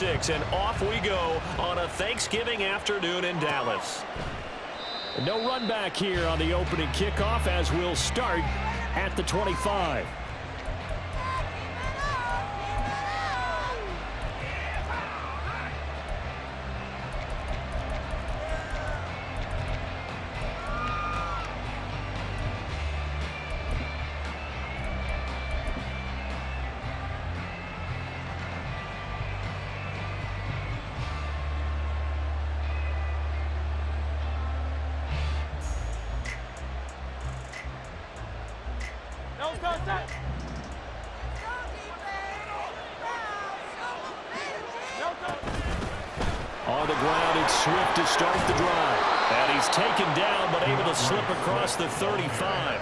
And off we go on a Thanksgiving afternoon in Dallas. No run back here on the opening kickoff as we'll start at the 25. On the ground, it's Swift to start the drive. And he's taken down, but able to slip across the 35.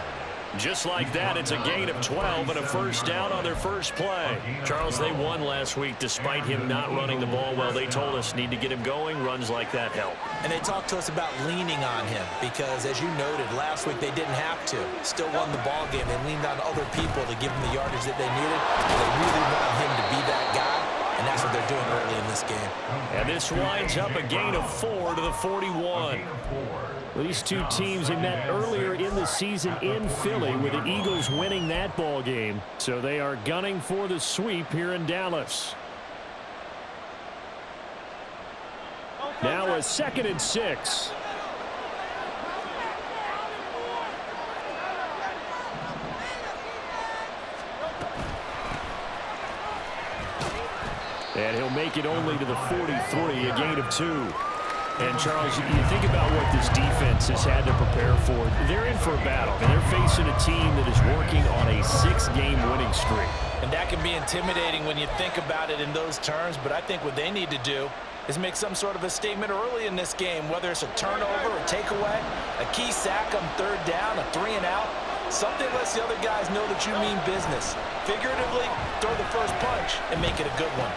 Just like that, it's a gain of 12 and a first down on their first play. Charles, they won last week despite him not running the ball well. They told us need to get him going. Runs like that help. And they talked to us about leaning on him because, as you noted, last week they didn't have to. Still won the ball game. They leaned on other people to give him the yardage that they needed. They really want him to be that guy, and that's what they're doing early in this game. And this winds up a gain of 4 to the 41. These two teams, they met earlier in the season in Philly with the Eagles winning that ball game. So they are gunning for the sweep here in Dallas. Now a 2nd and 6. And he'll make it only to the 43, a gain of 2. And, Charles, you think about what this defense has had to prepare for. They're in for a battle, and they're facing a team that is working on a 6-game winning streak. And that can be intimidating when you think about it in those terms, but I think what they need to do is make some sort of a statement early in this game, whether it's a turnover, a takeaway, a key sack on 3rd down, a 3-and-out. Something lets the other guys know that you mean business. Figuratively, throw the first punch and make it a good one.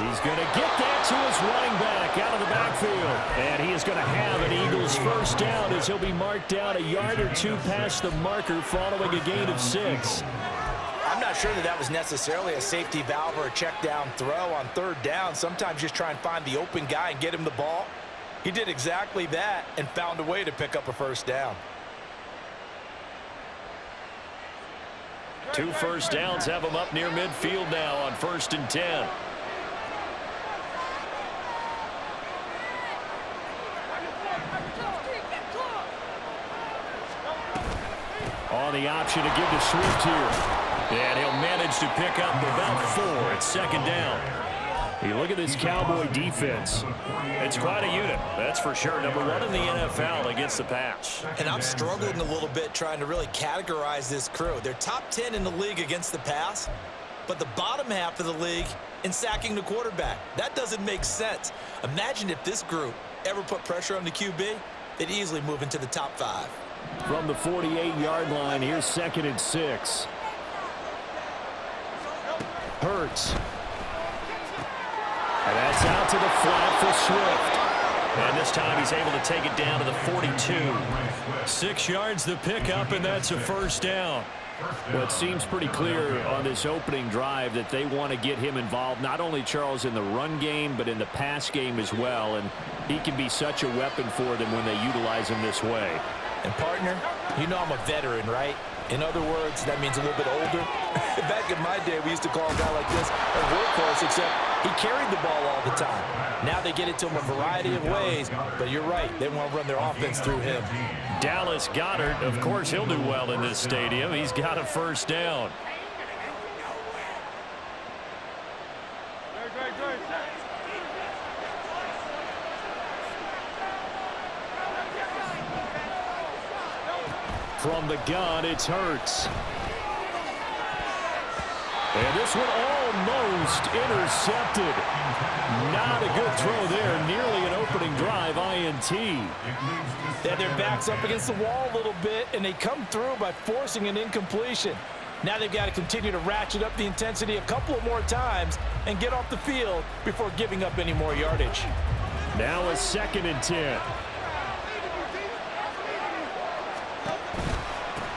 He's going to get that to his running back out of the backfield. And he is going to have an Eagles first down as he'll be marked down a yard or 2 past the marker following a gain of 6. I'm not sure that was necessarily a safety valve or a check down throw on 3rd down. Sometimes just try and find the open guy and get him the ball. He did exactly that and found a way to pick up a first down. 2 first downs have him up near midfield now on 1st and 10. On the option to give to Swift here. And he'll manage to pick up about 4 at 2nd down. You look at this Cowboy defense. It's quite a unit, that's for sure. Number 1 in the NFL against the pass. And I'm struggling a little bit trying to really categorize this crew. They're top 10 in the league against the pass, but the bottom half of the league in sacking the quarterback. That doesn't make sense. Imagine if this group ever put pressure on the QB, they'd easily move into the top 5. From the 48-yard line, here's 2nd and 6. Hurts. And that's out to the flat for Swift. And this time he's able to take it down to the 42. 6 yards the pickup, and that's a first down. Well, it seems pretty clear on this opening drive that they want to get him involved, not only, Charles, in the run game, but in the pass game as well. And he can be such a weapon for them when they utilize him this way. And, partner, you know I'm a veteran, right? In other words, that means a little bit older. Back in my day, we used to call a guy like this a workhorse, except he carried the ball all the time. Now they get it to him a variety of ways, but you're right. They want to run their offense through him. Dallas Goedert, of course, he'll do well in this stadium. He's got a first down. From the gun, it's Hurts. And this one almost intercepted. Not a good throw there. Nearly an opening drive INT. They had their backs up against the wall a little bit, and they come through by forcing an incompletion. Now they've got to continue to ratchet up the intensity a couple of more times and get off the field before giving up any more yardage. Now a 2nd and 10.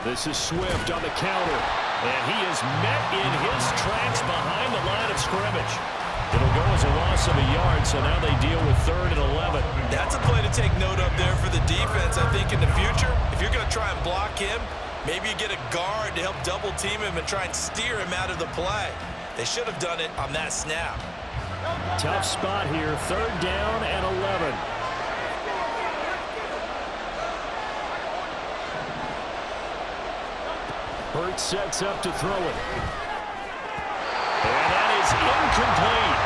This is Swift on the counter. And he is met in his tracks behind the line of scrimmage. It'll go as a loss of a yard, so now they deal with 3rd and 11. That's a play to take note of there for the defense. I think in the future, if you're going to try and block him, maybe you get a guard to help double-team him and try and steer him out of the play. They should have done it on that snap. Tough spot here, 3rd down and 11. Hurts sets up to throw it. And that is incomplete.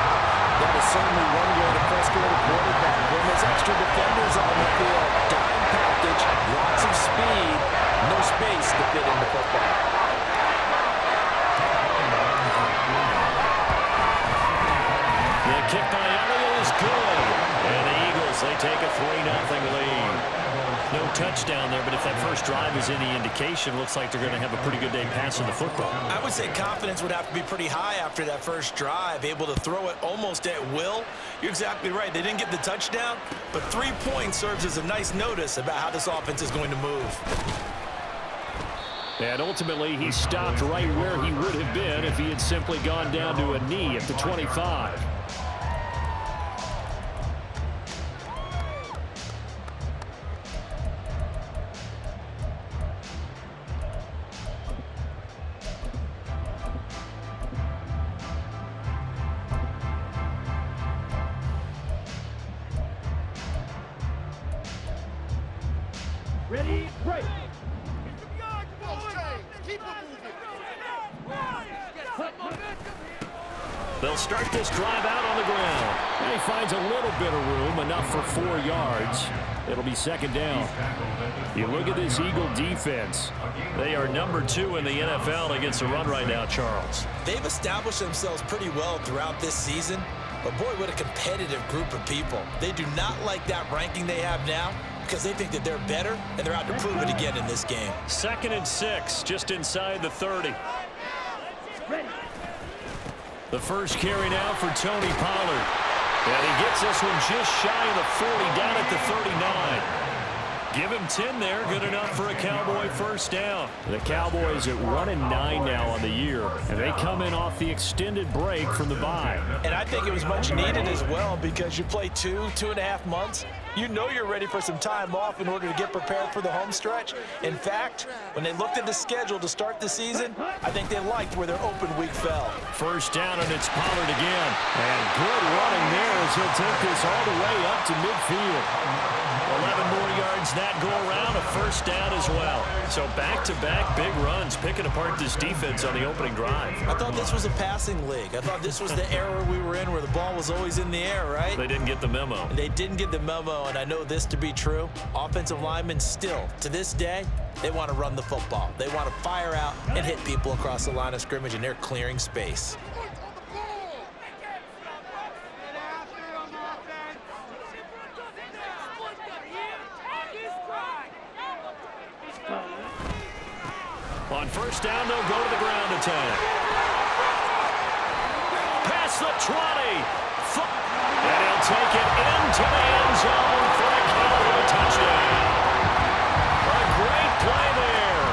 That is certainly one way to frustrate a quarterback. When there's extra defenders on the field, dime package, lots of speed, no space to fit in the football. The kick by Elliott is good. And the Eagles, they take a 3-0 lead. No touchdown there, but if that first drive is any indication, looks like they're going to have a pretty good day passing the football. I would say confidence would have to be pretty high after that first drive, able to throw it almost at will. You're exactly right. They didn't get the touchdown, but 3 points serves as a nice notice about how this offense is going to move. And ultimately, he stopped right where he would have been if he had simply gone down to a knee at the 25. Ready, break. They'll start this drive out on the ground. And he finds a little bit of room, enough for 4 yards. It'll be 2nd down. You look at this Eagle defense. They are number 2 in the NFL against the run right now, Charles. They've established themselves pretty well throughout this season, but boy, what a competitive group of people. They do not like that ranking they have now because they think that they're better, and they're out to prove it again in this game. 2nd and 6, just inside the 30. The first carry now for Tony Pollard. And he gets this one just shy of the 40, down at the 39. Give him 10 there, good enough for a Cowboy first down. The Cowboys at 1-9 now on the year, and they come in off the extended break from the bye. And I think it was much needed as well because you play 2.5 months. You know you're ready for some time off in order to get prepared for the home stretch. In fact, when they looked at the schedule to start the season, I think they liked where their open week fell. First down, and it's Pollard again. And good running there as he'll take this all the way up to midfield. 11 more yards that go around, a first down as well. So back-to-back big runs, picking apart this defense on the opening drive. I thought this was a passing league. I thought this was the era we were in where the ball was always in the air, right? They didn't get the memo. They didn't get the memo, and I know this to be true. Offensive linemen still, to this day, they want to run the football. They want to fire out and hit people across the line of scrimmage, and they're clearing space. On first down, they'll go to the ground attack. Past the 20. And he'll take it into the end zone for a Cowboy touchdown. A great play there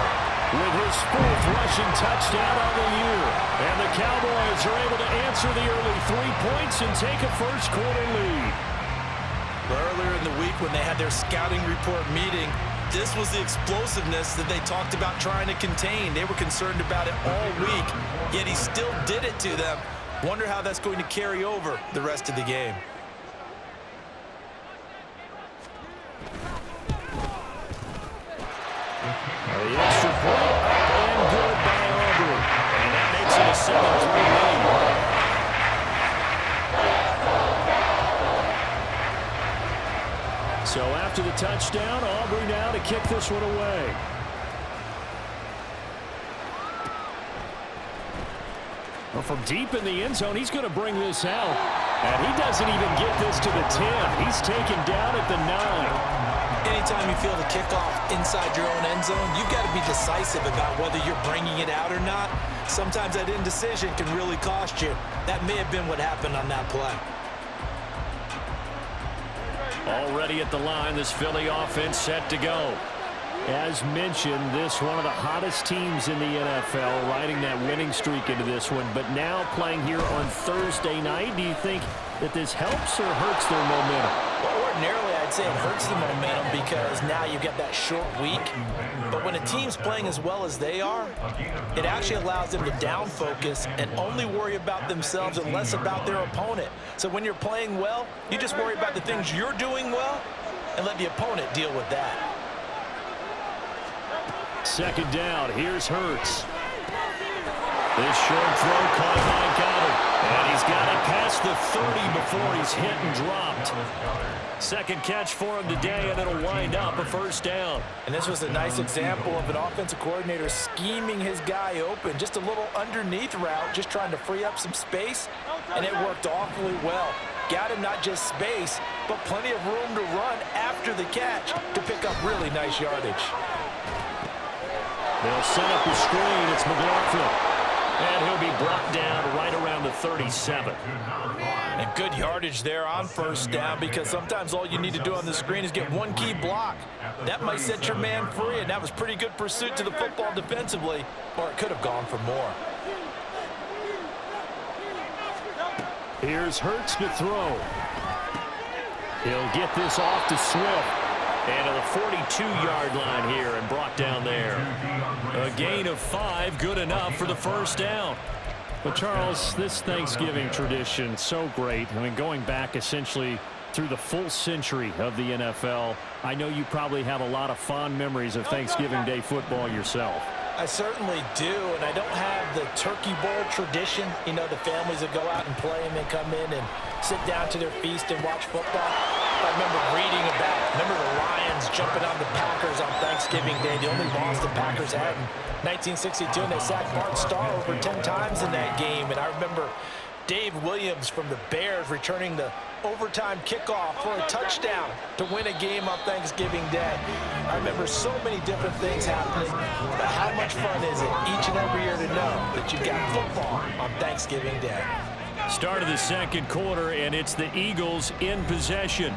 with his 4th rushing touchdown on the year. And the Cowboys are able to answer the early 3 points and take a first quarter lead. Earlier in the week when they had their scouting report meeting, this was the explosiveness that they talked about trying to contain. They were concerned about it all week, yet he still did it to them. Wonder how that's going to carry over the rest of the game. The extra point up and good by Aubrey. And that makes it a 7-3 lead. So after the touchdown, Aubrey now to kick this one away. Well, from deep in the end zone, he's going to bring this out. And he doesn't even get this to the 10. He's taken down at the 9. Anytime you feel the kickoff inside your own end zone, you've got to be decisive about whether you're bringing it out or not. Sometimes that indecision can really cost you. That may have been what happened on that play. Already at the line, this Philly offense set to go. As mentioned, this one of the hottest teams in the NFL, riding that winning streak into this one, but now playing here on Thursday night. Do you think that this helps or hurts their momentum? Well, ordinarily, I'd say it hurts the momentum because now you get that short week. But when a team's playing as well as they are, it actually allows them to down focus and only worry about themselves and less about their opponent. So when you're playing well, you just worry about the things you're doing well and let the opponent deal with that. Second down, here's Hurts. This short throw caught by Goddard. And he's got it past the 30 before he's hit and dropped. Second catch for him today, and it'll wind up a first down. And this was a nice example of an offensive coordinator scheming his guy open. Just a little underneath route, just trying to free up some space, and it worked awfully well. Got him not just space, but plenty of room to run after the catch to pick up really nice yardage. They'll set up the screen. It's McLaughlin. And he'll be brought down right around the 37. And good yardage there on first down, because sometimes all you need to do on the screen is get one key block. That might set your man free, and that was pretty good pursuit to the football defensively, or it could have gone for more. Here's Hurts to throw. He'll get this off to Swift. And to the 42-yard line here and brought down there. A gain of 5, good enough for the first down. But, Charles, this Thanksgiving tradition, so great. I mean, going back essentially through the full century of the NFL, I know you probably have a lot of fond memories of Thanksgiving Day football yourself. I certainly do, and I don't have the turkey bowl tradition. You know, the families that go out and play and then come in and sit down to their feast and watch football. I remember reading about, the Lions jumping on the Packers on Thanksgiving Day, the only loss the Packers had in 1962, and they sacked Bart Starr over 10 times in that game. And I remember Dave Williams from the Bears returning the overtime kickoff for a touchdown to win a game on Thanksgiving Day. I remember so many different things happening, but how much fun is it each and every year to know that you've got football on Thanksgiving Day? Start of the second quarter, and it's the Eagles in possession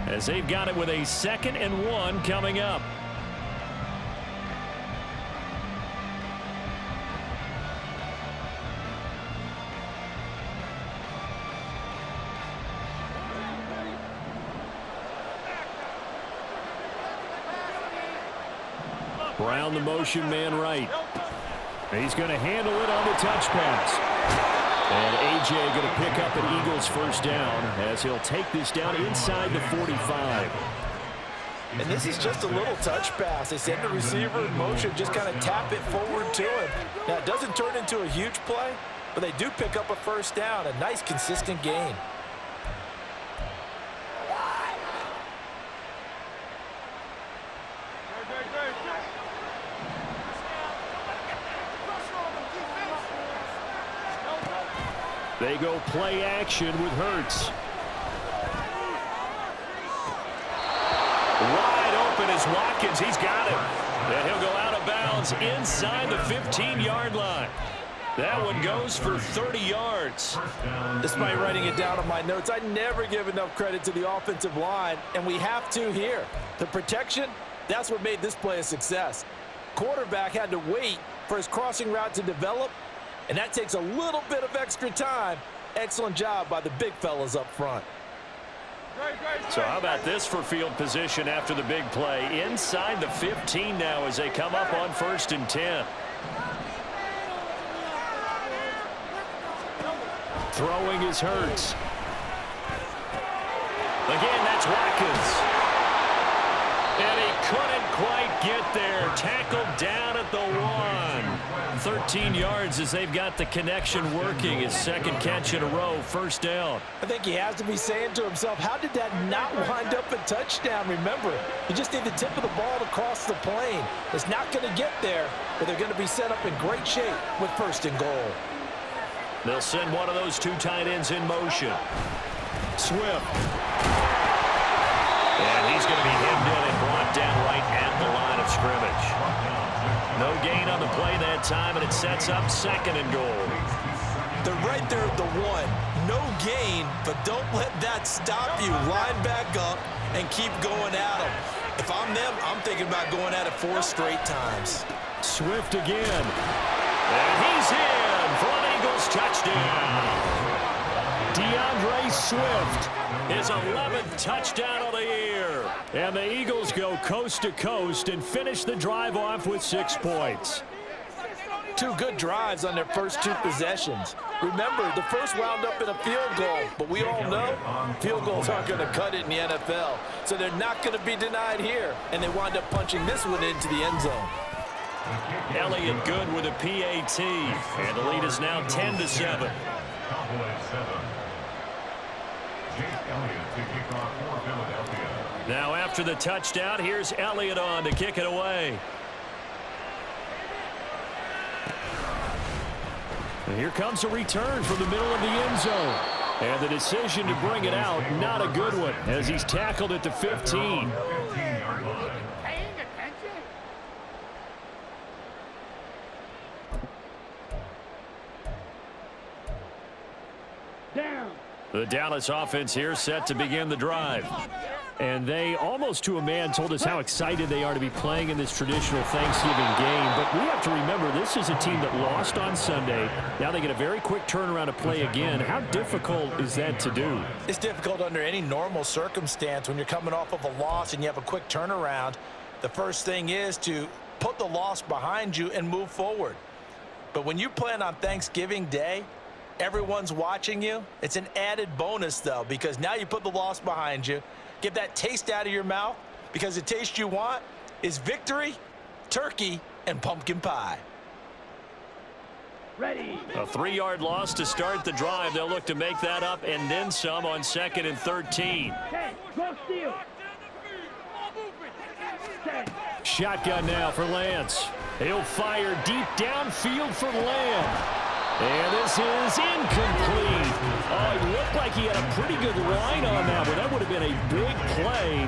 as they've got it with a 2nd and 1 coming up. Brown, the motion man right. He's going to handle it on the touch pass. And A.J. going to pick up an Eagles first down as he'll take this down inside the 45. And this is just a little touch pass. They send the receiver in motion, just kind of tap it forward to him. Now, it doesn't turn into a huge play, but they do pick up a first down, a nice, consistent gain. They go play action with Hurts. Wide open is Watkins. He's got him. And he'll go out of bounds inside the 15-yard line. That one goes for 30 yards. Despite writing it down on my notes, I never give enough credit to the offensive line, and we have to here. The protection, that's what made this play a success. Quarterback had to wait for his crossing route to develop, and that takes a little bit of extra time. Excellent job by the big fellas up front. So how about this for field position after the big play? Inside the 15 now as they come up on 1st and 10. Throwing is Hurts. Again, that's Watkins. And he couldn't quite get there. Tackled down at the 1. 13 yards as they've got the connection working. His 2nd catch in a row, first down. I think he has to be saying to himself, how did that not wind up a touchdown? Remember, you just need the tip of the ball to cross the plane. It's not going to get there, but they're going to be set up in great shape with 1st and goal. They'll send one of those 2 tight ends in motion. Swift. And he's going to be hemmed in and brought down right at the line of scrimmage. No gain on the play that time, and it sets up 2nd and goal. They're right there at the 1. No gain, but don't let that stop you. Line back up and keep going at them. If I'm them, I'm thinking about going at it 4 straight times. Swift again. And he's in for an Eagles touchdown. DeAndre Swift, his 11th touchdown of the year. And the Eagles go coast to coast and finish the drive off with 6 points. 2 good drives on their first 2 possessions. Remember, the first wound up in a field goal, but we all know field goals aren't going to cut it in the NFL. So they're not going to be denied here, and they wind up punching this one into the end zone. Elliott good with a PAT, and the lead is now 10-7. Now after the touchdown, here's Elliott on to kick it away. And here comes a return from the middle of the end zone. And the decision to bring it out, not a good one, as he's tackled at the 15. The Dallas offense here set to begin the drive. And they, almost to a man, told us how excited they are to be playing in this traditional Thanksgiving game. But we have to remember, this is a team that lost on Sunday. Now they get a very quick turnaround to play again. How difficult is that to do? It's difficult under any normal circumstance when you're coming off of a loss and you have a quick turnaround. The first thing is to put the loss behind you and move forward. But when you plan on Thanksgiving Day, everyone's watching you. It's an added bonus, though, because now you put the loss behind you. Get that taste out of your mouth, because the taste you want is victory, turkey, and pumpkin pie. Ready. A 3-yard loss to start the drive. They'll look to make that up and then some on 2nd and 13. Shotgun now for Lance. He'll fire deep downfield for Lamb. And this is incomplete. Oh, it looked like he had a pretty good line on that, but that would have been a big play,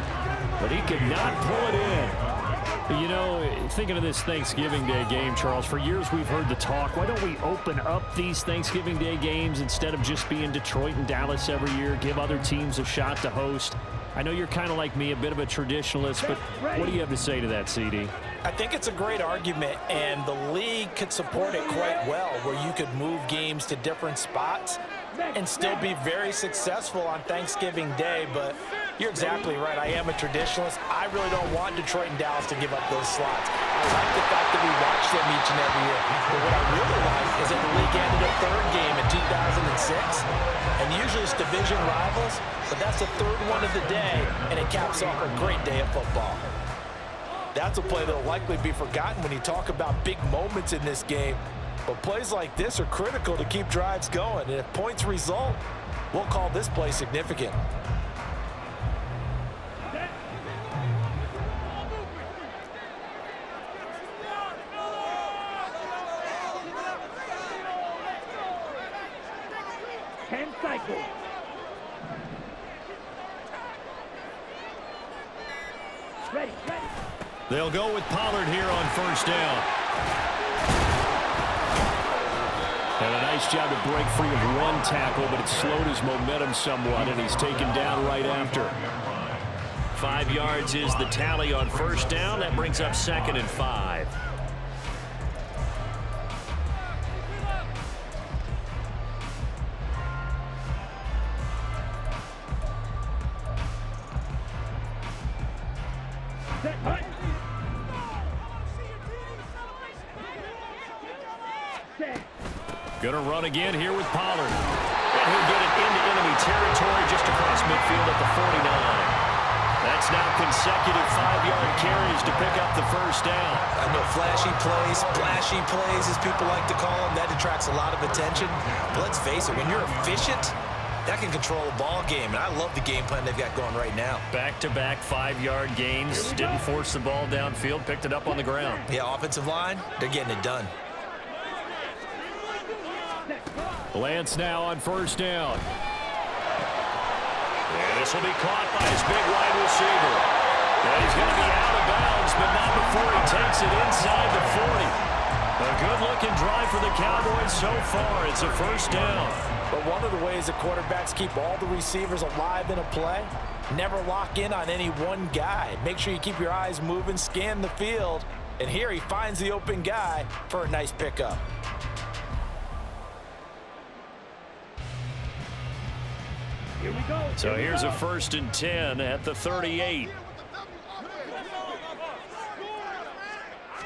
but he could not pull it in. You know, thinking of this Thanksgiving Day game, Charles, for years we've heard the talk, why don't we open up these Thanksgiving Day games instead of just being Detroit and Dallas every year, give other teams a shot to host? I know you're kind of like me, a bit of a traditionalist, but what do you have to say to that, CD? I think it's a great argument, and the league could support it quite well, where you could move games to different spots and still be very successful on Thanksgiving Day. But you're exactly right. I am a traditionalist. I really don't want Detroit and Dallas to give up those slots. I like the fact that we watch them each and every year. But what I really like is that the league added a 3rd game in 2006. And usually it's division rivals, but that's the 3rd one of the day, and it caps off a great day of football. That's a play that will likely be forgotten when you talk about big moments in this game. But plays like this are critical to keep drives going. And if points result, we'll call this play significant. They'll go with Pollard here on 1st down. And a nice job to break free of 1 tackle, but it slowed his momentum somewhat, and he's taken down right after. 5 yards is the tally on 1st down. That brings up 2nd and 5. Going to run again here with Pollard. And he'll get it into enemy territory just across midfield at the 49. That's now consecutive 5-yard carries to pick up the 1st down. I know flashy plays, splashy plays, as people like to call them, that attracts a lot of attention. But let's face it, when you're efficient, that can control a ball game. And I love the game plan they've got going right now. Back-to-back 5-yard gains. Didn't force the ball downfield, picked it up on the ground. Yeah, offensive line, they're getting it done. Lance now on 1st down. And this will be caught by his big wide receiver. And he's going to be out of bounds, but not before he takes it inside the 40. A good-looking drive for the Cowboys so far. It's a first down. But one of the ways that quarterbacks keep all the receivers alive in a play, never lock in on any one guy. Make sure you keep your eyes moving, scan the field, and here he finds the open guy for a nice pickup. Here we go. So here's a 1st and 10 at the 38.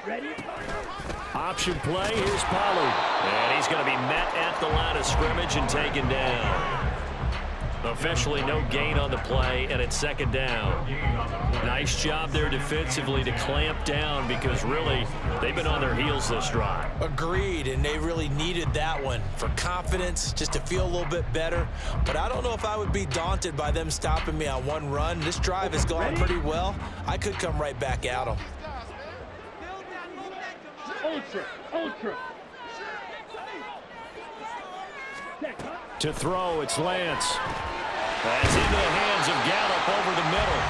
Ready? Option play, here's Pollard. And he's going to be met at the line of scrimmage and taken down. Officially no gain on the play, and it's 2nd down. Nice job there defensively to clamp down because really they've been on their heels this drive. Agreed, and they really needed that one for confidence, just to feel a little bit better. But I don't know if I would be daunted by them stopping me on one run. This drive has gone pretty well. I could come right back at them. Ultra. To throw, it's Lance. That's into the hands of Gallup over the middle.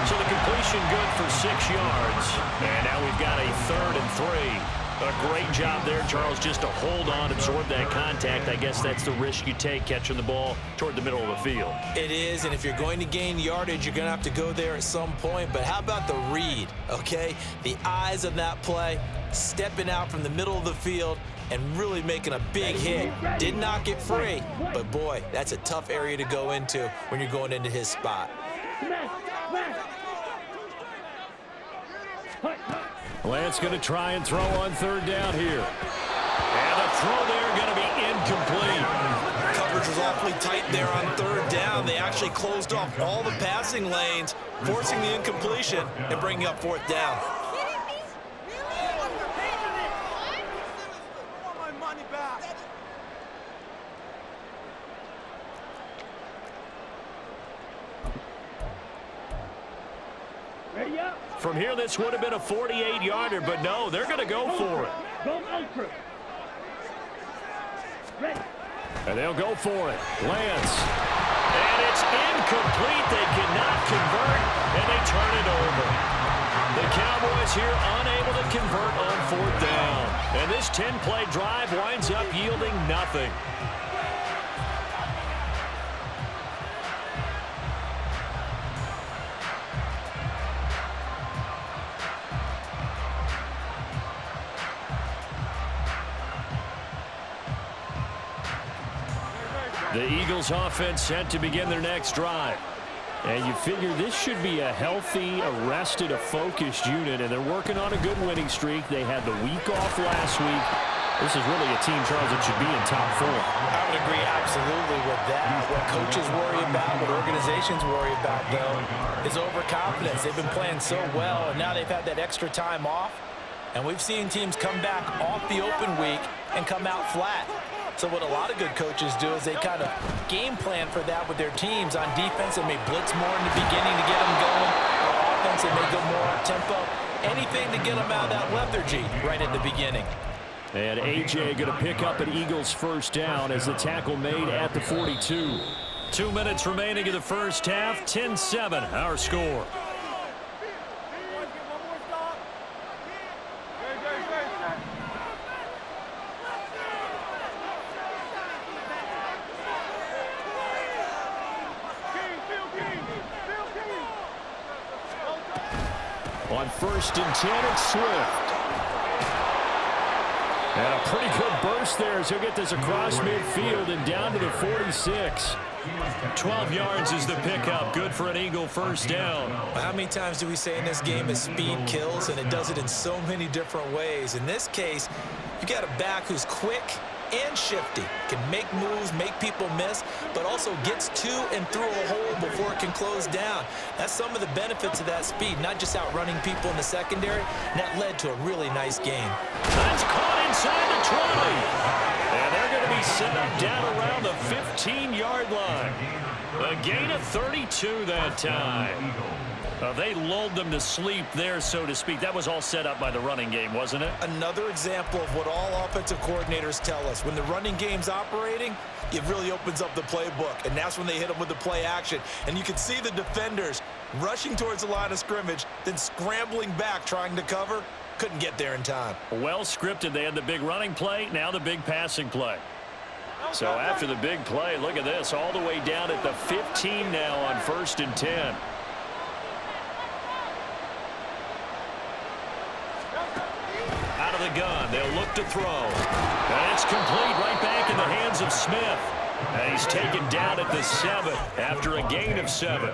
So the completion good for 6 yards. And now we've got a 3rd and 3. A great job there, Charles, just to hold on, absorb that contact. I guess that's the risk you take catching the ball toward the middle of the field. It is, and if you're going to gain yardage, you're going to have to go there at some point. But how about the read, okay? The eyes of that play, stepping out from the middle of the field and really making a big hit. Did not get free, but boy, that's a tough area to go into when you're going into his spot. Lance going to try and throw on 3rd down here. And the throw there going to be incomplete. Coverage was awfully tight there on 3rd down. They actually closed off all the passing lanes, forcing the incompletion and bringing up 4th down. From here, this would have been a 48-yarder, but no, they're going to go for it. Go ultra. Ready. And they'll go for it. Lance. And it's incomplete. They cannot convert, and they turn it over. The Cowboys here unable to convert on 4th down. And this 10-play drive winds up yielding nothing. The Eagles offense set to begin their next drive. And you figure this should be a healthy, arrested, a focused unit, and they're working on a good winning streak. They had the week off last week. This is really a team, Charles, that should be in top 4. I would agree absolutely with that. What coaches worry about, what organizations worry about, though, is overconfidence. They've been playing so well, and now they've had that extra time off. And we've seen teams come back off the open week and come out flat. So what a lot of good coaches do is they kind of game plan for that with their teams. On defense, they may blitz more in the beginning to get them going. On offense, they may go more up-tempo. Anything to get them out of that lethargy right at the beginning. And A.J. going to pick up an Eagles 1st down as the tackle made at the 42. 2 minutes remaining in the first half. 10-7, our score. On 1st and 10, it's Swift. And a pretty good burst there as he'll get this across midfield and down to the 46. 12 yards is the pickup. Good for an Eagle 1st down. How many times do we say in this game that speed kills, and it does it in so many different ways? In this case, you got a back who's quick and shifty, can make moves, make people miss, but also gets to and through a hole before it can close down. That's some of the benefits of that speed, not just outrunning people in the secondary. And that led to a really nice game. That's caught inside the 20. And they're going to be set up down around the 15-yard line. A gain of 32 that time. They lulled them to sleep there, so to speak. That was all set up by the running game, wasn't it? Another example of what all offensive coordinators tell us. When the running game's operating, it really opens up the playbook, and that's when they hit them with the play action. And you can see the defenders rushing towards the line of scrimmage, then scrambling back trying to cover. Couldn't get there in time. Well scripted. They had the big running play, now the big passing play. So after the big play, look at this, all the way down at the 15 now on 1st and 10. Out of the gun, they'll look to throw. And it's complete right back in the hands of Smith. And he's taken down at the 7 after a gain of 7.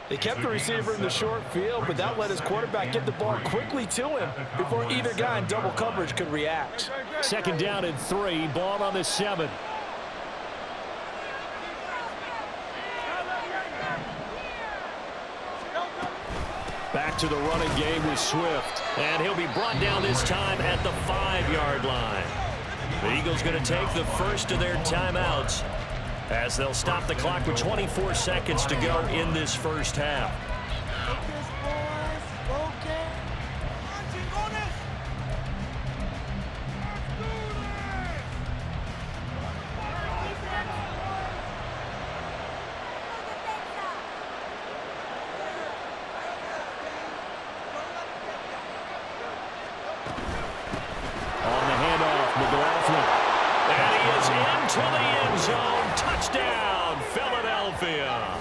They kept the receiver in the short field, but that let his quarterback get the ball quickly to him before either guy in double coverage could react. 2nd down and 3, ball on the 7. Back to the running game with Swift. And he'll be brought down this time at the 5-yard line. The Eagles going to take the first of their timeouts as they'll stop the clock with 24 seconds to go in this first half. To the end zone. Touchdown, Philadelphia.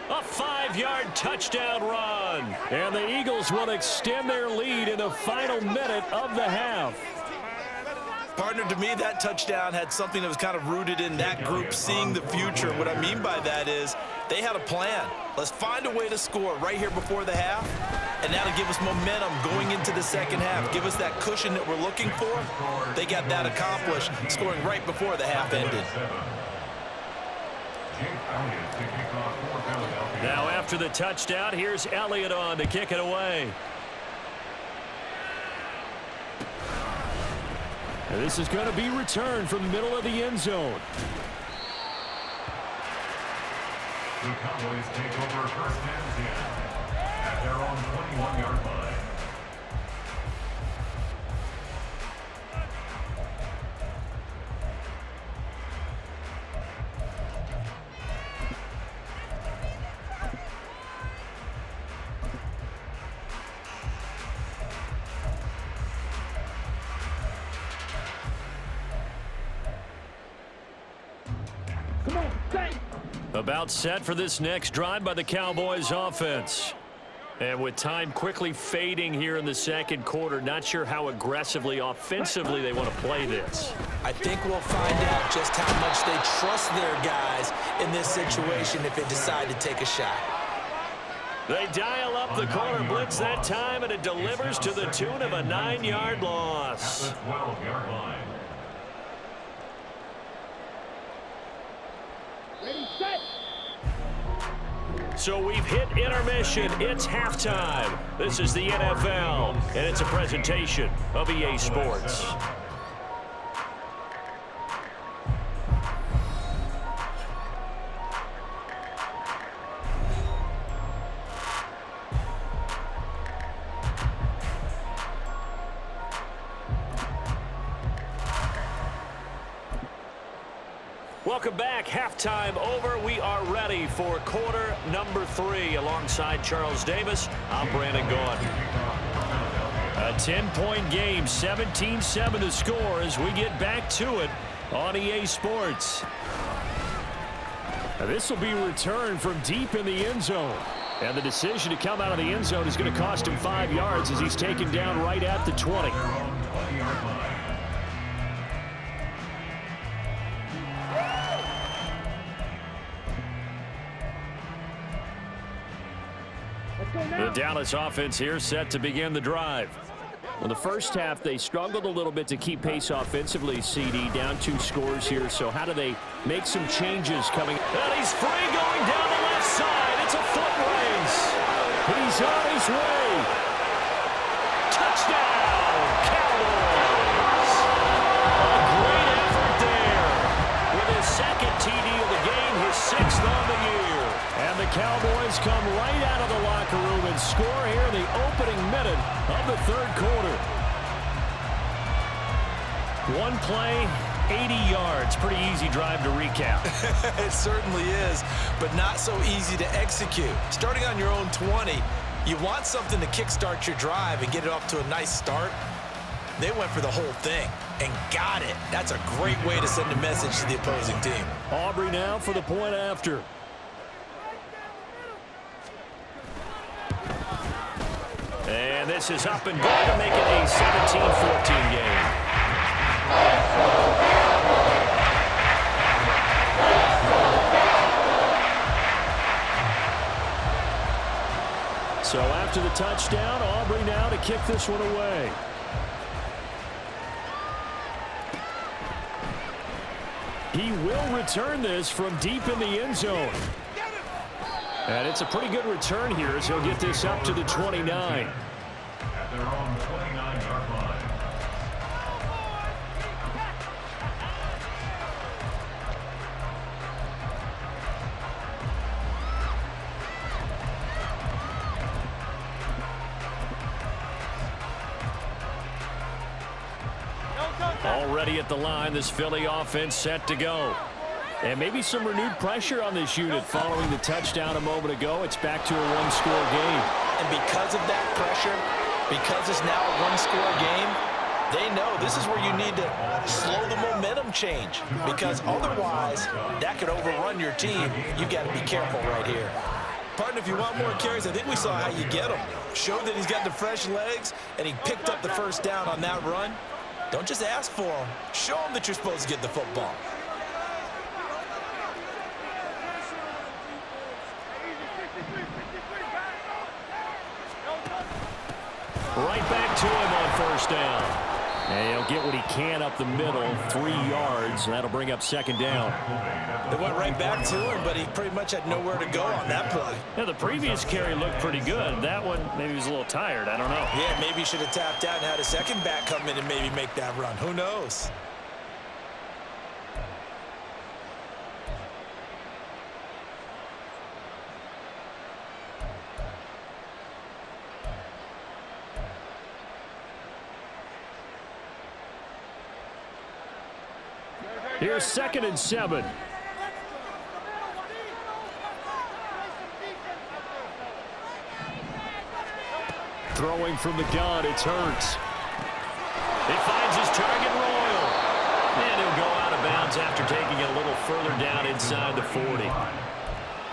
A 5-yard touchdown run. And the Eagles will extend their lead in the final minute of the half. Partner, to me, that touchdown had something that was kind of rooted in that group seeing the future. What I mean by that is they had a plan. Let's find a way to score right here before the half, and that'll give us momentum going into the second half. Give us that cushion that we're looking for. They got that accomplished, scoring right before the half ended. Now after the touchdown, here's Elliott on to kick it away. And this is going to be returned from the middle of the end zone. The Cowboys take over 1st and 10 at their own 21-yard line. About set for this next drive by the Cowboys offense. And with time quickly fading here in the second quarter, not sure how aggressively offensively they want to play this. I think we'll find out just how much they trust their guys in this situation if they decide to take a shot. They dial up the corner blitz that time, and it delivers to the tune of a 9-yard loss. At the 12-yard line. So we've hit intermission. It's halftime. This is the NFL, and it's a presentation of EA Sports. Welcome back. Halftime over. We are ready for quarter number 3. Alongside Charles Davis, I'm Brandon Gaughan. A 10-point game, 17-7 the score as we get back to it on EA Sports. Now this will be returned from deep in the end zone. And the decision to come out of the end zone is going to cost him 5 yards as he's taken down right at the 20. The Dallas offense here set to begin the drive. Well, the first half, they struggled a little bit to keep pace offensively, CD, down 2 scores here. So how do they make some changes coming? And he's free going down the left side. It's a foot race. He's on his way. Touchdown, Cowboys. A great effort there. With his second TD of the game, his 6th on the year. And the Cowboys come right out of the locker room and score here in the opening minute of the third quarter. One play, 80 yards. Pretty easy drive to recap. It certainly is, but not so easy to execute. Starting on your own 20, You want something to kickstart your drive and get it off to a nice start. They went for the whole thing and got it. That's a great way to send a message to the opposing team. Aubrey now for the point after. And this is up and good to make it a 17-14 game. So after the touchdown, Aubrey now to kick this one away. He will return this from deep in the end zone. And it's a pretty good return here as he'll get this up to the 29. At their own 29-yard line. Already at the line, this Philly offense set to go. And maybe some renewed pressure on this unit following the touchdown a moment ago. It's back to a one-score game. And because of that pressure, because it's now a one-score game, they know this is where you need to slow the momentum change. Because otherwise, that could overrun your team. You've got to be careful right here. Partner, if you want more carries, I think we saw how you get them. Showed that he's got the fresh legs, and he picked up the first down on that run. Don't just ask for them. Show them that you're supposed to get the football. Right back to him on first down. And he'll get what he can up the middle, 3 yards. That'll bring up second down. They went right back to him, but he pretty much had nowhere to go on that play. Yeah, the previous carry looked pretty good. That one, maybe he was a little tired. I don't know. Yeah, maybe he should have tapped out and had a second back come in and maybe make that run. Who knows? Here's 2nd and 7. Throwing from the gun, it's Hurts. He finds his target, Royal. And he'll go out of bounds after taking it a little further down inside the 40.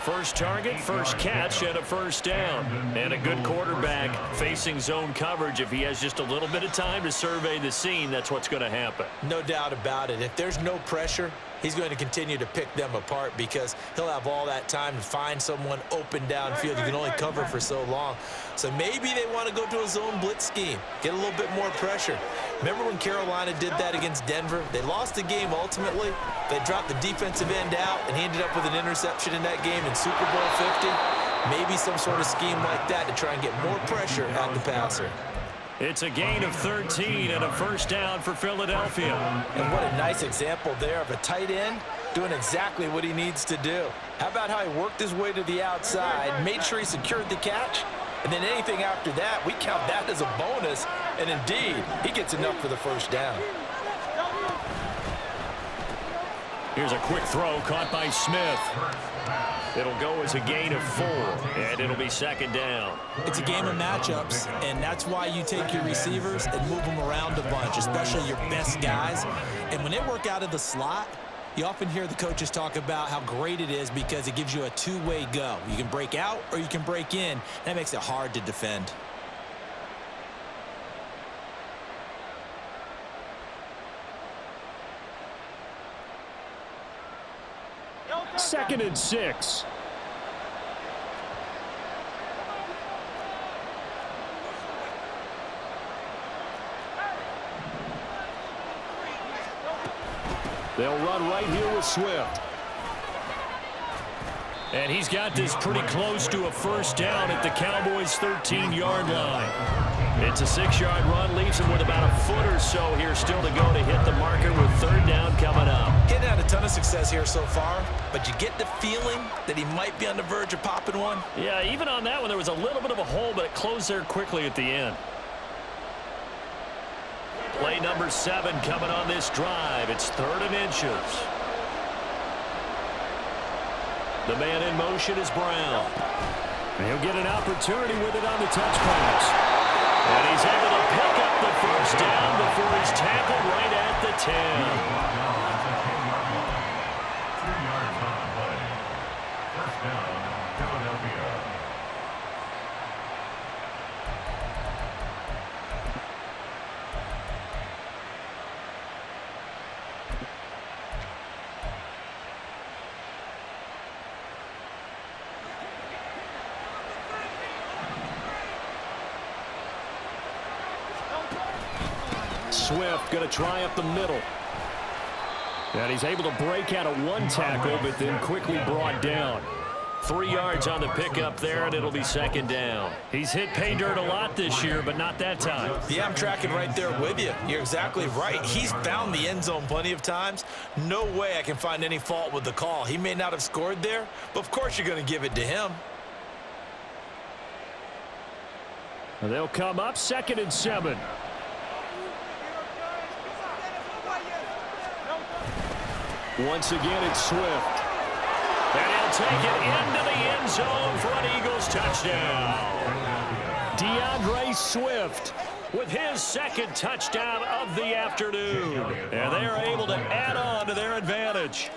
First target, first catch, and a first down. And a good quarterback facing zone coverage. If he has just a little bit of time to survey the scene, that's what's going to happen. No doubt about it. If there's no pressure, he's going to continue to pick them apart because he'll have all that time to find someone open downfield. You can only cover for so long. So maybe they want to go to a zone blitz scheme, get a little bit more pressure. Remember when Carolina did that against Denver? They lost the game ultimately. They dropped the defensive end out, and he ended up with an interception in that game in Super Bowl 50. Maybe some sort of scheme like that to try and get more pressure at the passer. It's a gain of 13 and a first down for Philadelphia. And what a nice example there of a tight end doing exactly what he needs to do. How about how he worked his way to the outside, made sure he secured the catch, and then anything after that, we count that as a bonus. And indeed, he gets enough for the first down. Here's a quick throw caught by Smith. It'll go as a gain of 4, and it'll be second down. It's a game of matchups, and that's why you take your receivers and move them around a bunch, especially your best guys. And when they work out of the slot, you often hear the coaches talk about how great it is because it gives you a two-way go. You can break out or you can break in. That makes it hard to defend. Second and 6. They'll run right here with Swift. And he's got this pretty close to a first down at the Cowboys' 13-yard line. It's a 6-yard run, leaves him with about a foot or so here still to go to hit the marker with third down coming up. Getting had a ton of success here so far, but you get the feeling that he might be on the verge of popping one. Yeah, even on that one, there was a little bit of a hole, but it closed there quickly at the end. Play number 7 coming on this drive. It's 3rd and inches. The man in motion is Brown. He'll get an opportunity with it on the touch pass. And he's able to pick up the first down before he's tackled right at the 10. 2 yards on the play. First down, Philadelphia. Swift going to try up the middle. And he's able to break out of one tackle, but then quickly brought down. 3 yards on the pickup there, and it'll be second down. He's hit pay dirt a lot this year, but not that time. Yeah, I'm tracking right there with you. You're exactly right. He's found the end zone plenty of times. No way I can find any fault with the call. He may not have scored there, but of course you're going to give it to him. And they'll come up 2nd and 7. Once again, it's Swift. And he'll take it into the end zone for an Eagles touchdown. DeAndre Swift with his 2nd touchdown of the afternoon. And they are able to add on to their advantage.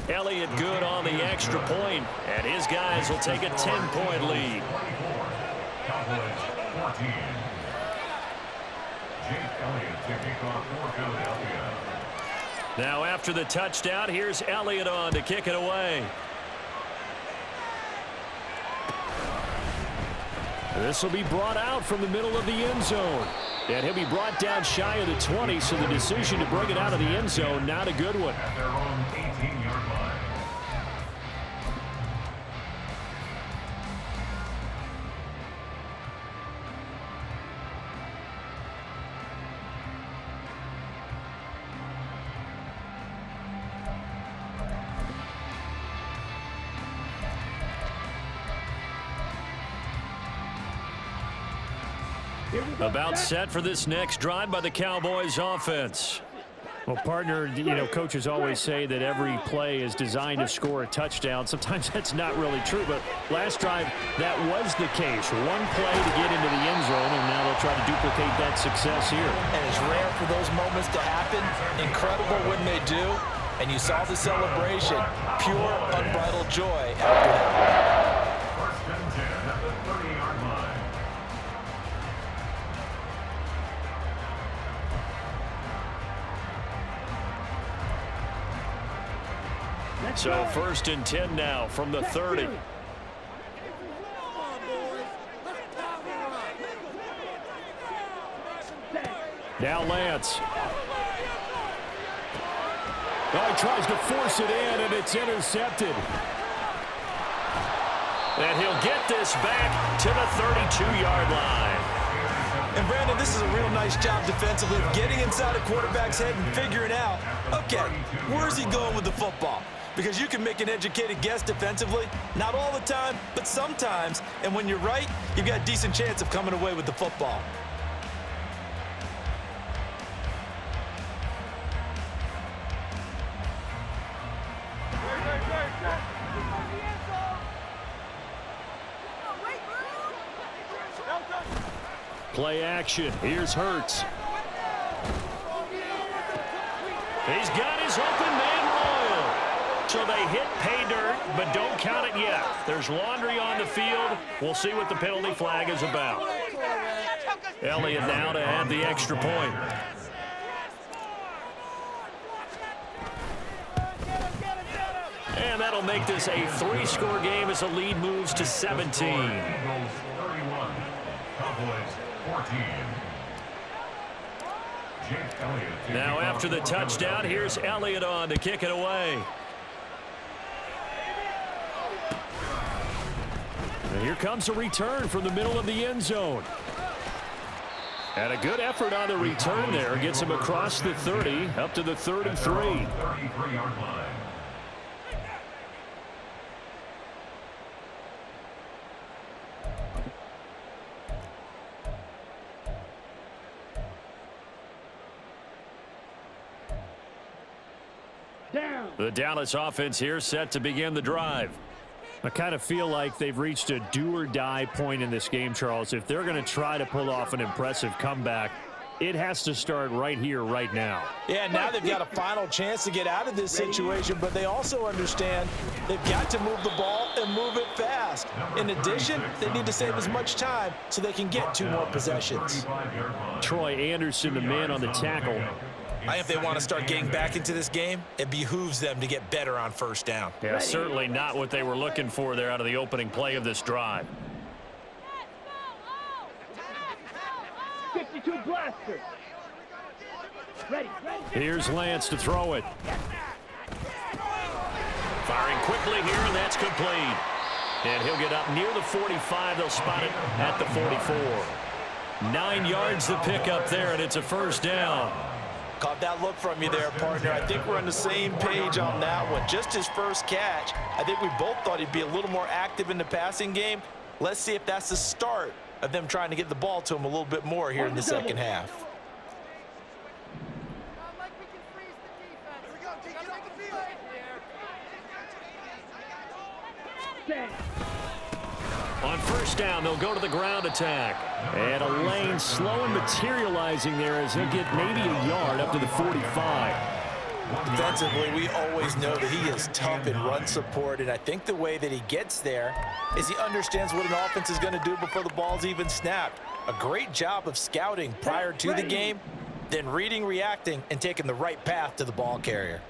Elliott good on the extra point, and his guys will take a 10-point lead. Cowboys 14. Jake Elliott to kick off for Philadelphia. Now after the touchdown, here's Elliott on to kick it away. This will be brought out from the middle of the end zone. And he'll be brought down shy of the 20, so the decision to bring it out of the end zone, not a good one. At their own 18-yard line. About set for this next drive by the Cowboys offense. Well, partner, coaches always say that every play is designed to score a touchdown. Sometimes that's not really true, but last drive, that was the case. One play to get into the end zone, and now they'll try to duplicate that success here. And it's rare for those moments to happen. Incredible when they do. And you saw the celebration. Pure, unbridled joy after that. First and 10 at the 30-yard line. So 1st and 10 now from the 30. Now Lance. Oh, he tries to force it in, and it's intercepted. And he'll get this back to the 32-yard line. And Brandon, this is a real nice job defensively of getting inside a quarterback's head and figuring out, okay, where's he going with the football? Because you can make an educated guess defensively, not all the time, but sometimes. And when you're right, you've got a decent chance of coming away with the football. Play action. Here's Hurts. He's got his open man royal. So they hit pay dirt, but don't count it yet. There's laundry on the field. We'll see what the penalty flag is about. Elliott now to add the extra point. And that'll make this a 3-score game as the lead moves to 17. Eagles 31. Cowboys 14. Jake Elliott. Now after the touchdown, here's Elliott on to kick it away. And here comes a return from the middle of the end zone. And a good effort on the return there. Gets him across the 30, up to the 33. 33-yard line. The Dallas offense here set to begin the drive. I kind of feel like they've reached a do-or-die point in this game, Charles. If they're going to try to pull off an impressive comeback, it has to start right here, right now. Yeah, now they've got a final chance to get out of this situation, but they also understand they've got to move the ball and move it fast. In addition, they need to save as much time so they can get 2 more possessions. Troy Anderson, the man on the tackle. I think if they want to start getting back into this game, it behooves them to get better on first down. Yeah, certainly not what they were looking for there out of the opening play of this drive. 52 blaster. Ready. Here's Lance to throw it. Firing quickly here, and that's complete. And he'll get up near the 45. They'll spot it at the 44. 9 yards to pick up there, and it's a first down. Caught that look from you there, partner. I think we're on the same page on that one. Just his first catch. I think we both thought he'd be a little more active in the passing game. Let's see if that's the start of them trying to get the ball to him a little bit more here in the second half. On first down, they'll go to the ground attack. And a lane slow and materializing there as he'll get maybe a yard up to the 45. Defensively, we always know that he is tough in run support, and I think the way that he gets there is he understands what an offense is going to do before the ball's even snapped. A great job of scouting prior to the game, then reading, reacting, and taking the right path to the ball carrier.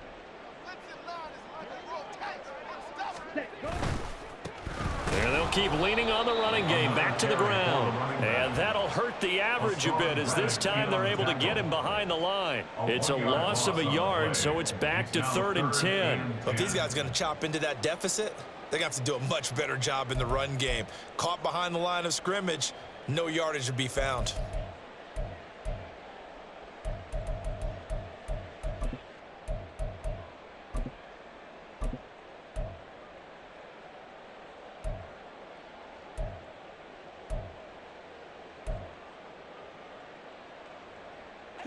And they'll keep leaning on the running game back to the ground. And that'll hurt the average a bit as this time they're able to get him behind the line. It's a loss of a yard, so it's back to 3rd and 10. If these guys are going to chop into that deficit, they're going to have to do a much better job in the run game. Caught behind the line of scrimmage, no yardage to be found.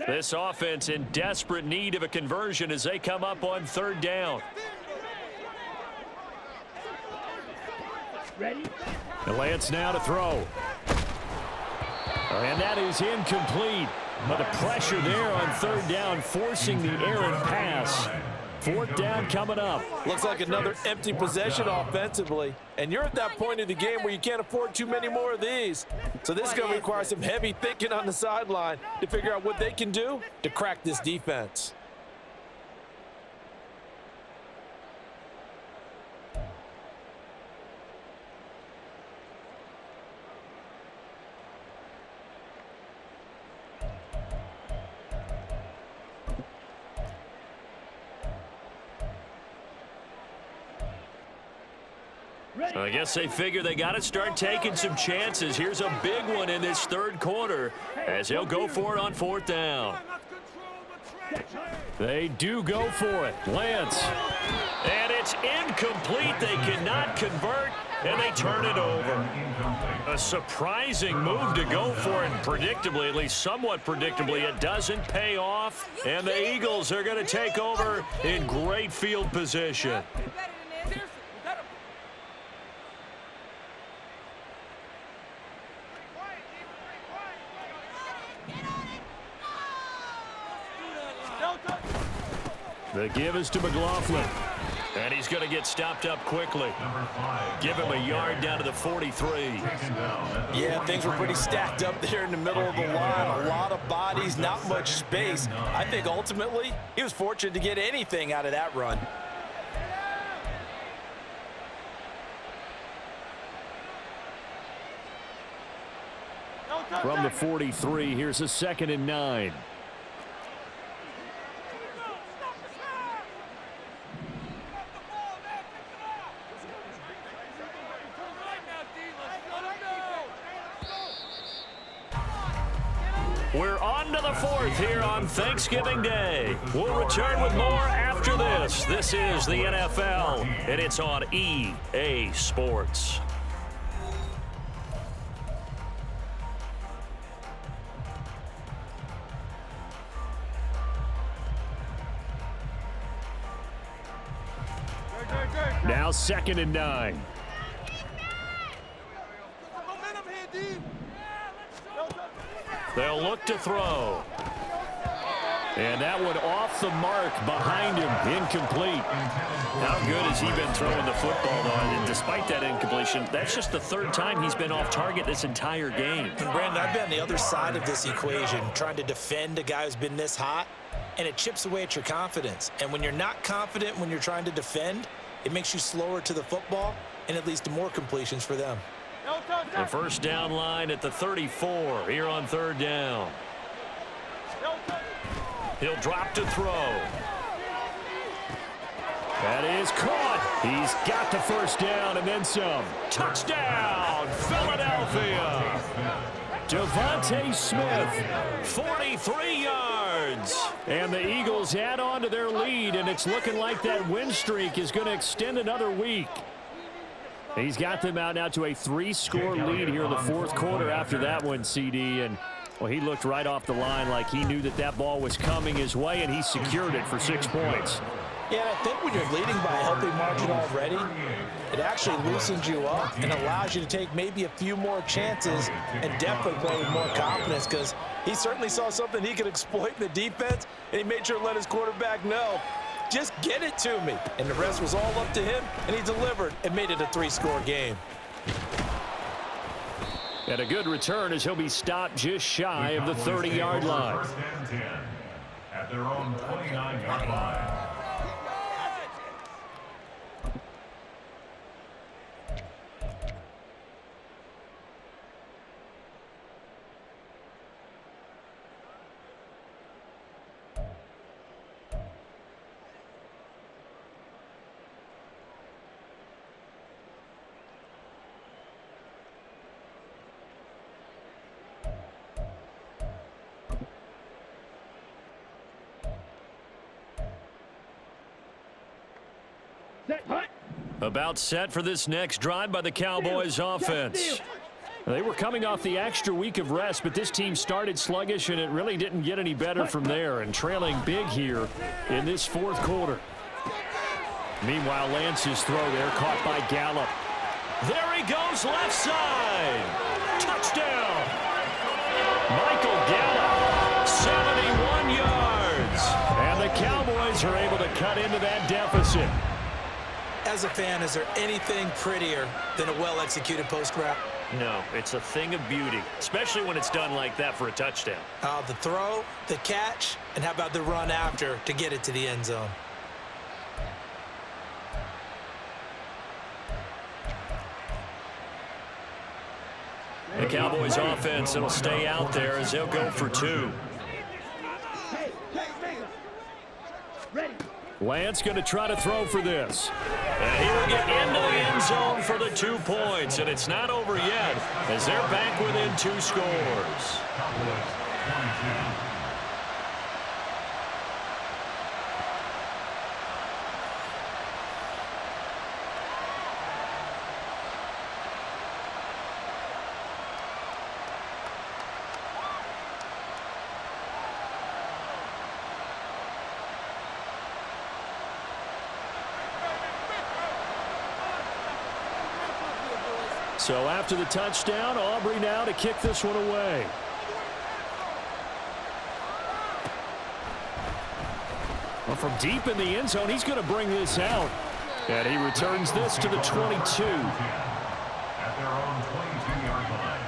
This offense in desperate need of a conversion as they come up on 3rd down. Ready? And Lance now to throw. And that is incomplete. But the pressure there on 3rd down, forcing the errant pass. 4th down coming up. Looks like another empty possession offensively. And you're at that point of the game where you can't afford too many more of these. So this is going to require some heavy thinking on the sideline to figure out what they can do to crack this defense. I guess they figure they got to start taking some chances. Here's a big one in this 3rd quarter as he'll go for it on 4th down. They do go for it. Lance. And it's incomplete. They cannot convert, and they turn it over. A surprising move to go for it, and predictably, at least somewhat predictably, it doesn't pay off, and the Eagles are going to take over in great field position. The give is to McLaughlin. And he's going to get stopped up quickly. Give him a yard down to the 43. Yeah, things were pretty stacked up there in the middle of the line. A lot of bodies, not much space. I think ultimately he was fortunate to get anything out of that run. From the 43, here's a 2nd and 9. We're on to the 4th here on Thanksgiving Day. We'll return with more after this. This is the NFL, and it's on EA Sports. Now 2nd and 9. They'll look to throw. And that one off the mark behind him, incomplete. How good has he been throwing the football, though? And despite that incompletion, that's just the third time he's been off target this entire game. And Brandon, I've been on the other side of this equation, trying to defend a guy who's been this hot, and it chips away at your confidence. And when you're not confident when you're trying to defend, it makes you slower to the football, and it leads to more completions for them. The first down line at the 34 here on third down. He'll drop to throw. That is caught. He's got the first down and then some. Touchdown, Philadelphia. Devontae Smith, 43 yards. And the Eagles add on to their lead, and it's looking like that win streak is going to extend another week. He's got them out now to a 3-score lead here in the fourth quarter after that one, CD. And, well, he looked right off the line like he knew that that ball was coming his way, and he secured it for 6 points. Yeah, I think when you're leading by a healthy margin already, it actually loosens you up and allows you to take maybe a few more chances and definitely play with more confidence, because he certainly saw something he could exploit in the defense, and he made sure to let his quarterback know, just get it to me. And the rest was all up to him, and he delivered and made it a 3-score game. And a good return as he'll be stopped just shy of the 30-yard line. First and 10 at their own 29-yard line. About set for this next drive by the Cowboys offense. They were coming off the extra week of rest, but this team started sluggish, and it really didn't get any better from there, and trailing big here in this fourth quarter. Meanwhile, Lance's throw there caught by Gallup. There he goes, left side. Touchdown. Michael Gallup, 71 yards. And the Cowboys are able to cut into that deficit. As a fan, is there anything prettier than a well-executed post route? No, it's a thing of beauty, especially when it's done like that for a touchdown. The throw, the catch, and how about the run after to get it to the end zone? The Cowboys offense, it'll stay out there as they'll go for 2. Ready. Lance going to try to throw for this. And he will get into the end zone for the 2 points. And it's not over yet as they're back within 2 scores. So after the touchdown, Aubrey now to kick this one away. Well, from deep in the end zone, he's going to bring this out. And he returns this to the 22. At their own 22-yard line.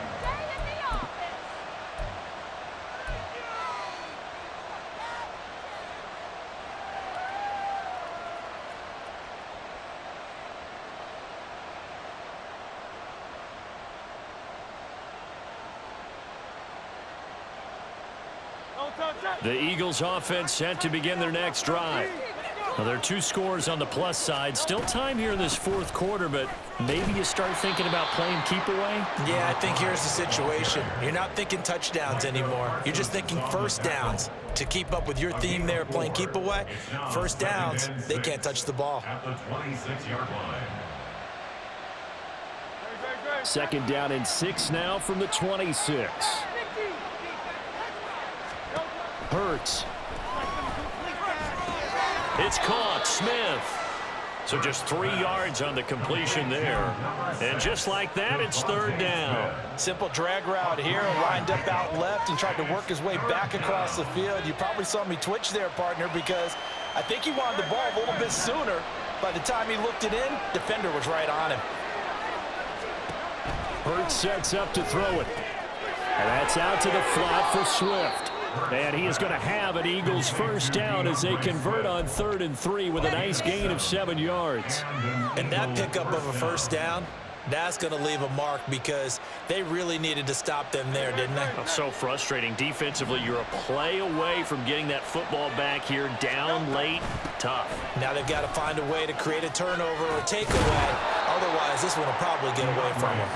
The Eagles offense set to begin their next drive. Well, there are 2 scores on the plus side. Still time here in this fourth quarter, but maybe you start thinking about playing keep away? Yeah, I think here's the situation. You're not thinking touchdowns anymore. You're just thinking first downs. To keep up with your theme there, playing keep away, first downs, they can't touch the ball. At the 26-yard line. Second down and 6 now from the 26. Hurts. It's caught. Smith So just 3 yards on the completion there. And just like that, it's third down. Simple drag route here, lined up out left and tried to work his way back across the field. You probably saw me twitch there, partner, because I think he wanted the ball a little bit sooner. By the time he looked it in, defender was right on him. Hurts sets up to throw it. And that's out to the flat for Swift. And he is going to have an Eagles first down as they convert on 3rd and 3 with a nice gain of 7 yards. And that pickup of a first down, that's going to leave a mark because they really needed to stop them there, didn't they? So frustrating. Defensively, you're a play away from getting that football back here, down late, tough. Now they've got to find a way to create a turnover or takeaway. Otherwise, this one will probably get away from him.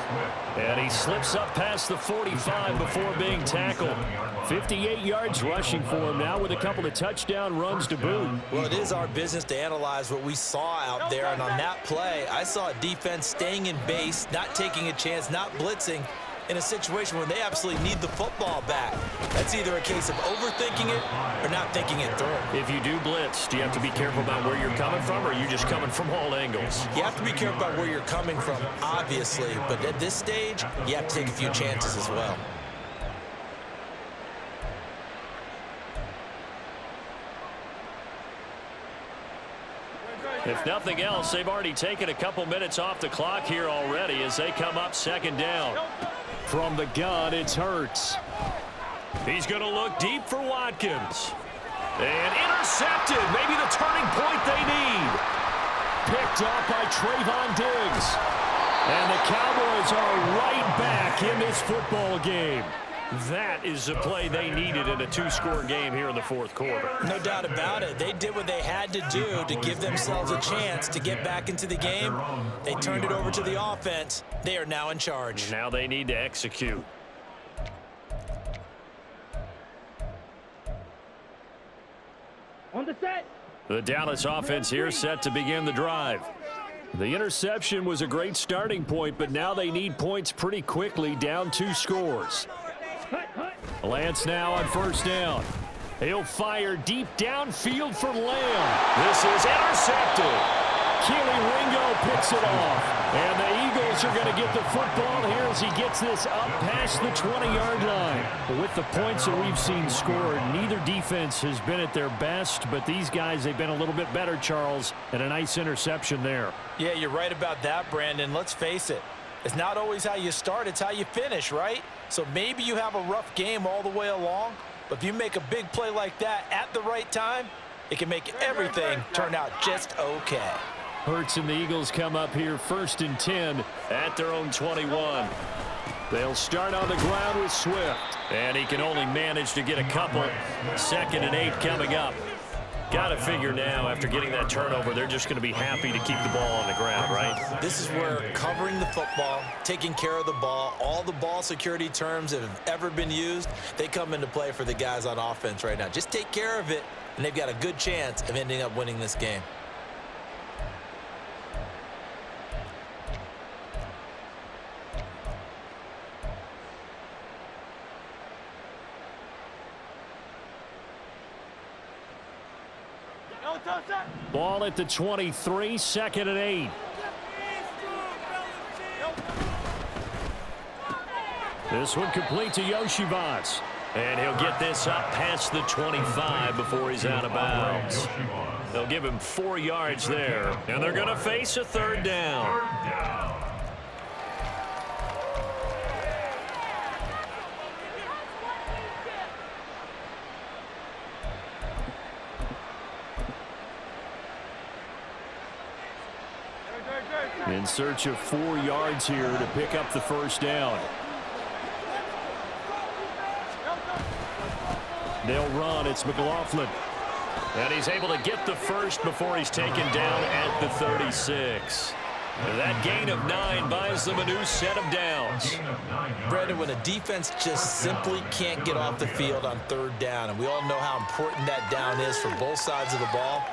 And he slips up past the 45 before being tackled. 58 yards rushing for him now with a couple of touchdown runs to boot. Well, it is our business to analyze what we saw out there. And on that play, I saw a defense staying in base, not taking a chance, not blitzing in a situation where they absolutely need the football back. That's either a case of overthinking it or not thinking it through. If you do blitz, do you have to be careful about where you're coming from, or are you just coming from all angles? You have to be careful about where you're coming from, obviously. But at this stage, you have to take a few chances as well. If nothing else, they've already taken a couple minutes off the clock here already as they come up second down. From the gun, it's Hurts. He's going to look deep for Watkins. And intercepted. Maybe the turning point they need. Picked up by Trayvon Diggs. And the Cowboys are right back in this football game. That is the play they needed in a 2-score game here in the 4th quarter. No doubt about it. They did what they had to do to give themselves a chance to get back into the game. They turned it over to the offense. They are now in charge. Now they need to execute. On the set. The Dallas offense here set to begin the drive. The interception was a great starting point, but now they need points pretty quickly, down 2 scores. Lance now on first down. He'll fire deep downfield for Lamb. This is intercepted. Keely Ringo picks it off. And the Eagles are going to get the football here as he gets this up past the 20-yard line. With the points that we've seen scored, neither defense has been at their best, but these guys, they've been a little bit better, Charles, and a nice interception there. Yeah, you're right about that, Brandon. Let's face it. It's not always how you start, it's how you finish, right? So maybe you have a rough game all the way along, but if you make a big play like that at the right time, it can make everything turn out just okay. Hurts and the Eagles come up here 1st and 10 at their own 21. They'll start on the ground with Swift. And he can only manage to get a couple. 2nd and 8 coming up. Got to figure now, after getting that turnover, they're just going to be happy to keep the ball on the ground, right? This is where covering the football, taking care of the ball, all the ball security terms that have ever been used, they come into play for the guys on offense right now. Just take care of it, and they've got a good chance of ending up winning this game. Ball at the 23, 2nd and 8. This one complete to Yoshivas. And he'll get this up past the 25 before he's out of bounds. They'll give him 4 yards there. And they're going to face a 3rd down. In search of 4 yards here to pick up the first down. They'll run. It's McLaughlin. And he's able to get the first before he's taken down at the 36. That gain of 9 buys them a new set of downs. Brandon, when a defense just simply can't get off the field on 3rd down, and we all know how important that down is for both sides of the ball,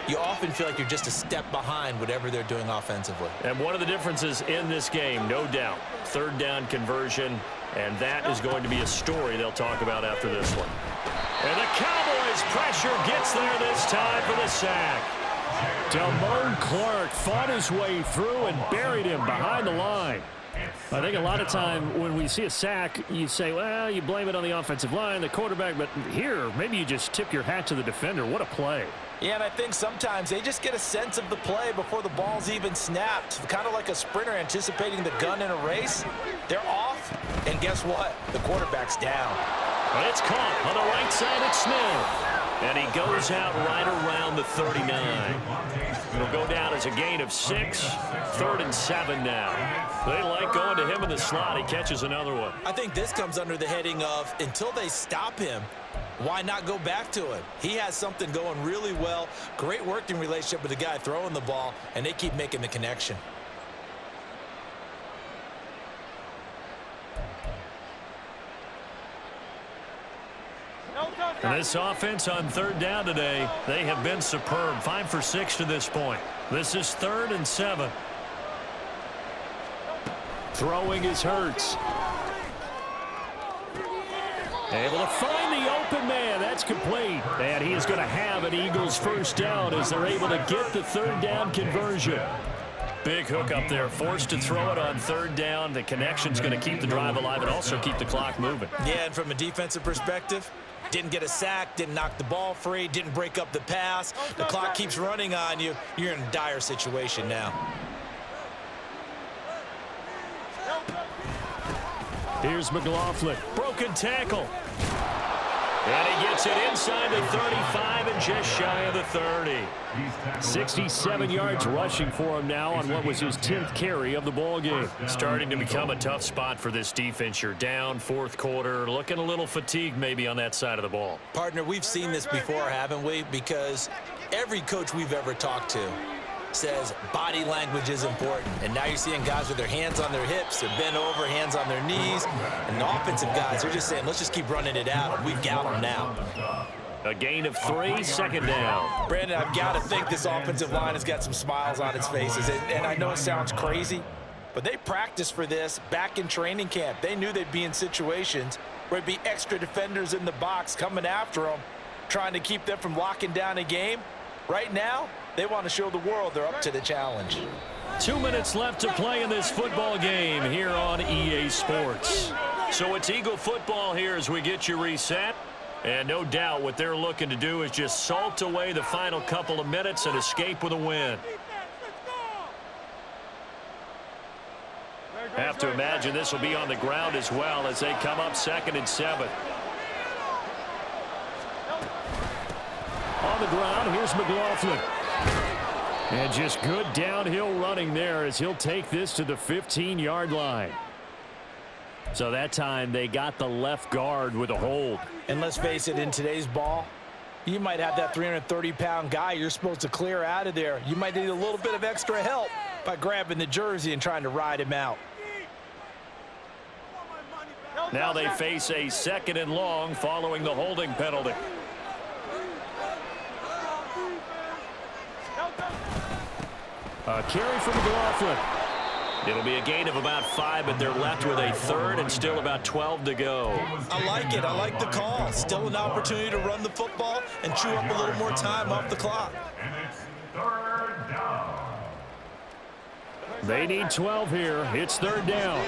you often feel like you're just a step behind whatever they're doing offensively. And one of the differences in this game, no doubt, 3rd down conversion, and that is going to be a story they'll talk about after this one. And the Cowboys pressure gets there this time for the sack. Damone Clark fought his way through and buried him behind the line. I think a lot of time when we see a sack, you say, well, you blame it on the offensive line, the quarterback, but here, maybe you just tip your hat to the defender. What a play. Yeah, and I think sometimes they just get a sense of the play before the ball's even snapped. Kind of like a sprinter anticipating the gun in a race. They're off, and guess what? The quarterback's down. But it's caught on the right side at Smith. And he goes out right around the 39. It'll go down as a gain of 6, 3rd and 7 now. They like going to him in the slot. He catches another one. I think this comes under the heading of until they stop him, why not go back to it? He has something going really well. Great working relationship with the guy throwing the ball, and they keep making the connection. And this offense on 3rd down today, they have been superb. 5 for 6 to this point. This is 3rd and 7. Throwing is Hurts. Able to find the open man. That's complete. And he is going to have an Eagles first down as they're able to get the 3rd down conversion. Big hook up there. Forced to throw it on 3rd down. The connection's going to keep the drive alive and also keep the clock moving. Yeah, and from a defensive perspective, didn't get a sack, didn't knock the ball free, didn't break up the pass. The clock keeps running on you. You're in a dire situation now. Here's McLaughlin. Broken tackle. And he gets it inside the 35 and just shy of the 30. 67 yards rushing for him now on what was his 10th carry of the ball game. Starting to become a tough spot for this defense. You're down 4th quarter, looking a little fatigued maybe on that side of the ball. Partner, we've seen this before, haven't we? Because every coach we've ever talked to says body language is important. And now you're seeing guys with their hands on their hips, they're bent over, hands on their knees. And the offensive guys, they're just saying, let's just keep running it out. We've got them now. A gain of 3, 2nd down. Brandon, I've got to think this offensive line has got some smiles on its faces. And I know it sounds crazy, but they practiced for this back in training camp. They knew they'd be in situations where there'd be extra defenders in the box coming after them, trying to keep them from locking down a game. Right now, they want to show the world they're up to the challenge. 2 minutes left to play in this football game here on EA Sports. So it's Eagle football here as we get you reset. And no doubt what they're looking to do is just salt away the final couple of minutes and escape with a win. Have to imagine this will be on the ground as well as they come up 2nd and 7. On the ground, here's McLaughlin. And just good downhill running there as he'll take this to the 15-yard line. So that time they got the left guard with a hold. And let's face it, in today's ball, you might have that 330-pound guy you're supposed to clear out of there. You might need a little bit of extra help by grabbing the jersey and trying to ride him out. Now they face a 2nd and long following the holding penalty. A carry from McLaughlin. It'll be a gain of about 5, but they're left with a 3rd and still about 12 to go. I like it. I like the call. Still an opportunity to run the football and chew up a little more time off the clock. And it's 3rd down. They need 12 here. It's 3rd down.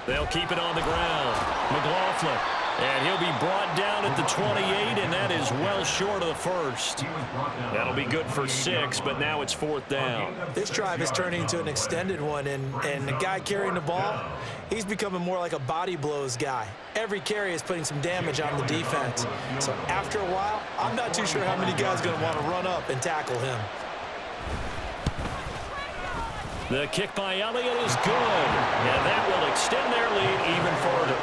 They'll keep it on the ground. McLaughlin. And he'll be brought down at the 28, and that is well short of the 1st. That'll be good for 6, but now it's 4th down. This drive is turning into an extended one, and the guy carrying the ball, he's becoming more like a body blows guy. Every carry is putting some damage on the defense. So after a while, I'm not too sure how many guys are going to want to run up and tackle him. The kick by Elliott is good, and that will extend their lead even further.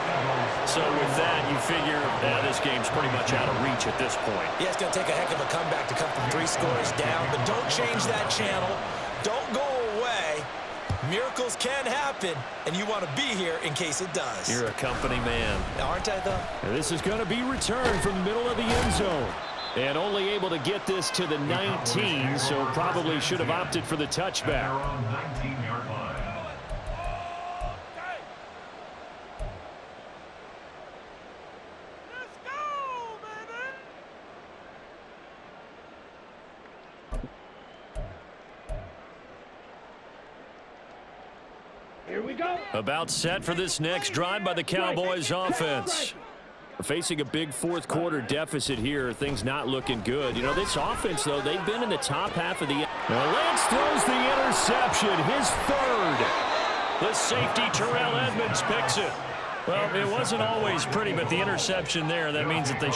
So with that, you figure this game's pretty much out of reach at this point. Yeah, it's going to take a heck of a comeback to come from 3 scores down, but don't change that channel. Don't go away. Miracles can happen, and you want to be here in case it does. You're a company man. Aren't I, though? And this is going to be returned from the middle of the end zone. And only able to get this to the 19, so probably should have opted for the touchback. They're on 19-yard line. Here we go. About set for this next drive by the Cowboys offense. Facing a big fourth quarter deficit here, things not looking good. You know, this offense, though, they've been in the top half of the... Well, Lance throws the interception, his third. The safety, Terrell Edmonds, picks it. Well, it wasn't always pretty, but the interception there, that means that they